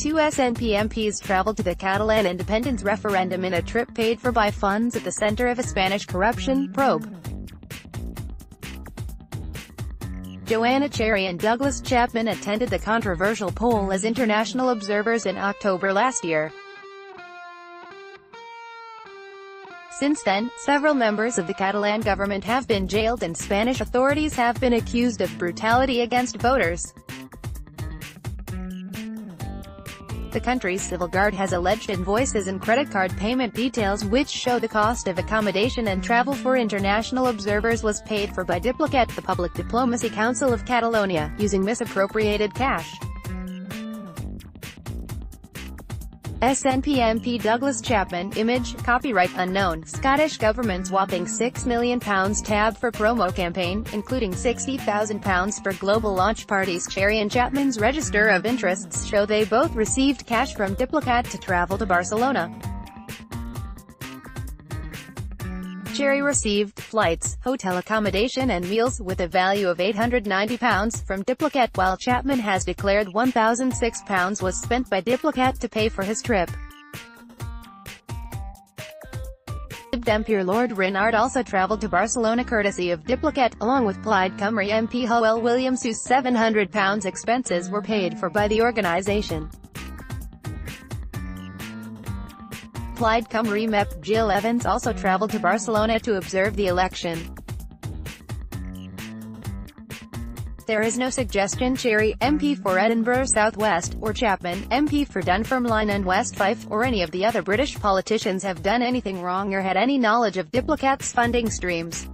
Two SNP MPs traveled to the Catalan independence referendum in a trip paid for by funds at the center of a Spanish corruption probe. Joanna and Douglas Chapman attended the controversial poll as international observers in October last year. Since then, several members of the Catalan government have been jailed and Spanish authorities have been accused of brutality against voters. The country's civil guard has alleged invoices and credit card payment details which show the cost of accommodation and travel for international observers was paid for by Diplocat, the Public Diplomacy Council of Catalonia, using misappropriated cash. SNP MP Douglas Chapman, image, copyright unknown, Scottish government's whopping £6 million tab for promo campaign, including £60,000 for global launch parties. Cherry and Chapman's register of interests show they both received cash from Diplocat to travel to Barcelona. Cherry received flights, hotel accommodation and meals with a value of £890 from Diplocat, while Chapman has declared £1,006 was spent by Diplocat to pay for his trip. Lib Dem peer Lord Renard also travelled to Barcelona courtesy of Diplocat, along with Plaid Cymru MP Hywel Williams, whose £700 expenses were paid for by the organisation. Plaid Cymru MEP Jill Evans also travelled to Barcelona to observe the election. There is no suggestion Cherry, MP for Edinburgh South West, or Chapman, MP for Dunfermline and West Fife, or any of the other British politicians have done anything wrong or had any knowledge of Diplocat's funding streams.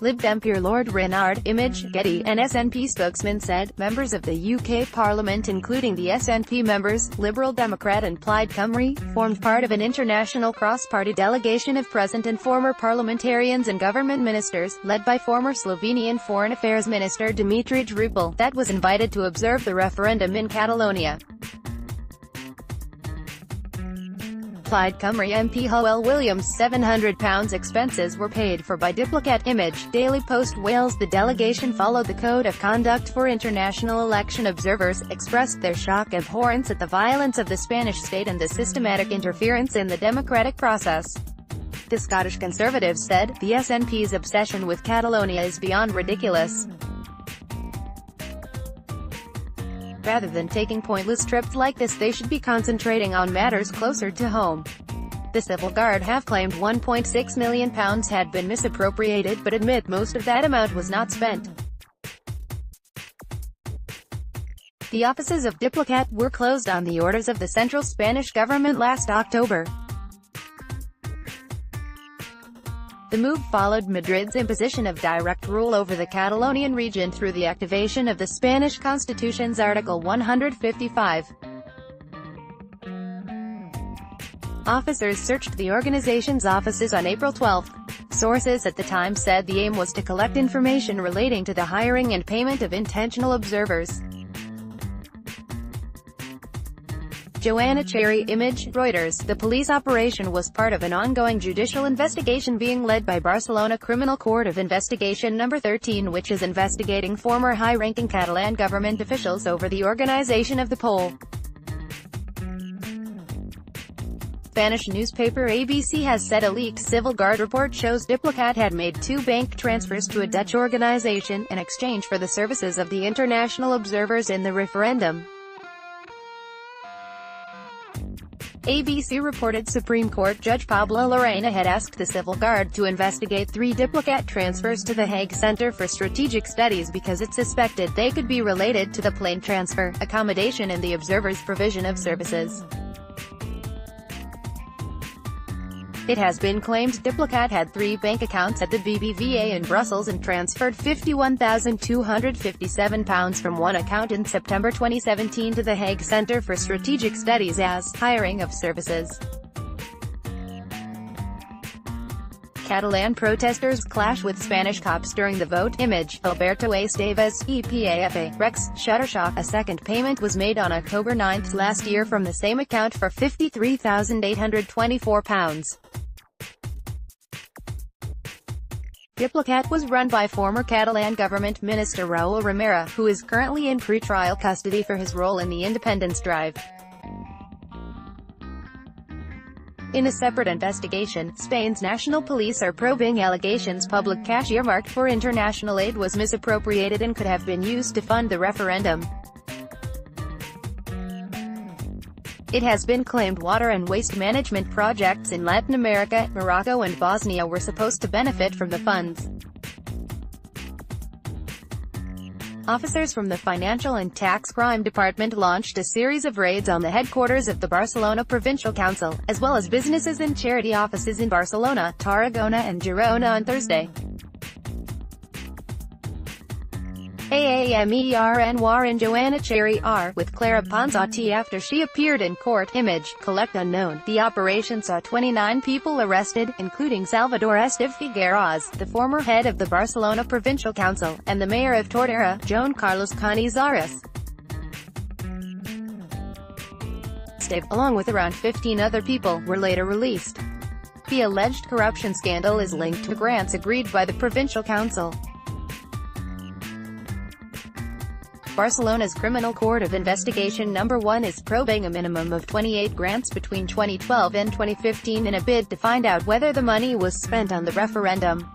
Lib Dem peer Lord Renard, image, Getty, an SNP spokesman said, members of the UK Parliament including the SNP members, Liberal Democrat and Plaid Cymru, formed part of an international cross-party delegation of present and former parliamentarians and government ministers, led by former Slovenian Foreign Affairs Minister Dimitri Drupal, that was invited to observe the referendum in Catalonia. Plaid Cymru MP Hywel Williams' £700 expenses were paid for by Diplocat, image, Daily Post Wales. The delegation followed the Code of Conduct for International Election Observers, expressed their shock and abhorrence at the violence of the Spanish state and the systematic interference in the democratic process. The Scottish Conservatives said, the SNP's obsession with Catalonia is beyond ridiculous. Rather than taking pointless trips like this, they should be concentrating on matters closer to home. The Civil Guard have claimed £1.6 million had been misappropriated but admit most of that amount was not spent. The offices of Diplocat were closed on the orders of the central Spanish government last October. The move followed Madrid's imposition of direct rule over the Catalonian region through the activation of the Spanish Constitution's Article 155. Officers searched the organization's offices on April 12. Sources at the time said the aim was to collect information relating to the hiring and payment of intentional observers. Joanna Cherry, image, Reuters. The police operation was part of an ongoing judicial investigation being led by Barcelona Criminal Court of Investigation No. 13, which is investigating former high-ranking Catalan government officials over the organization of the poll. Spanish newspaper ABC has said a leaked Civil Guard report shows Diplocat had made 2 bank transfers to a Dutch organization, in exchange for the services of the international observers in the referendum. ABC reported Supreme Court Judge Pablo Lorena had asked the Civil Guard to investigate 3 Diplocat transfers to the Hague Center for Strategic Studies because it suspected they could be related to the plane transfer, accommodation and the observers' provision of services. It has been claimed Diplocat had 3 bank accounts at the BBVA in Brussels and transferred £51,257 from one account in September 2017 to the Hague Center for Strategic Studies as hiring of services. Catalan protesters clash with Spanish cops during the vote, image, Alberto Esteves, EPAFA, Rex, Shuttershock. A second payment was made on October 9 last year from the same account for £53,824. Diplocat was run by former Catalan government minister Raül Romeva, who is currently in pre-trial custody for his role in the independence drive. In a separate investigation, Spain's national police are probing allegations public cash earmarked for international aid was misappropriated and could have been used to fund the referendum. It has been claimed water and waste management projects in Latin America, Morocco and Bosnia were supposed to benefit from the funds. Officers from the Financial and Tax Crime Department launched a series of raids on the headquarters of the Barcelona Provincial Council, as well as businesses and charity offices in Barcelona, Tarragona and Girona on Thursday. AAMER and Joanna with Clara Ponsati after she appeared in court. Image, collect unknown. The operation saw 29 people arrested, including Salvador Esteve Figueras, the former head of the Barcelona Provincial Council, and the mayor of Tordera, Joan Carlos Canizares. Esteve, along with around 15 other people, were later released. The alleged corruption scandal is linked to grants agreed by the Provincial Council. Barcelona's Criminal Court of Investigation No. 1 is probing a minimum of 28 grants between 2012 and 2015 in a bid to find out whether the money was spent on the referendum.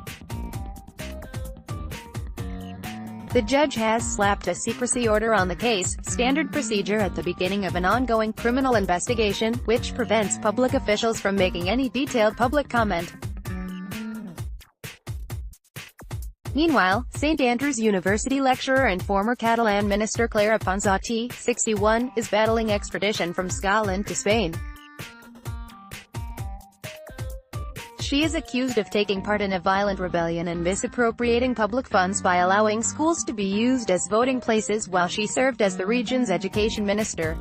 The judge has slapped a secrecy order on the case, standard procedure at the beginning of an ongoing criminal investigation, which prevents public officials from making any detailed public comment. Meanwhile, St. Andrews University lecturer and former Catalan minister Clara Ponsati, 61, is battling extradition from Scotland to Spain. She is accused of taking part in a violent rebellion and misappropriating public funds by allowing schools to be used as voting places while she served as the region's education minister.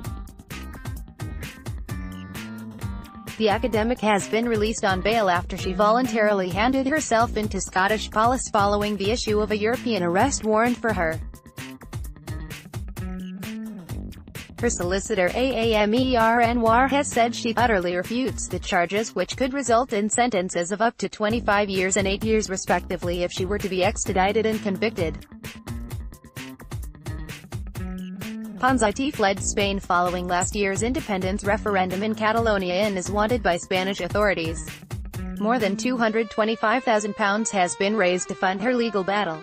The academic has been released on bail after she voluntarily handed herself into Scottish police following the issue of a European arrest warrant for her. Her solicitor AAMER has said she utterly refutes the charges, which could result in sentences of up to 25 years and 8 years respectively if she were to be extradited and convicted. Ponsati fled Spain following last year's independence referendum in Catalonia and is wanted by Spanish authorities. More than £225,000 has been raised to fund her legal battle.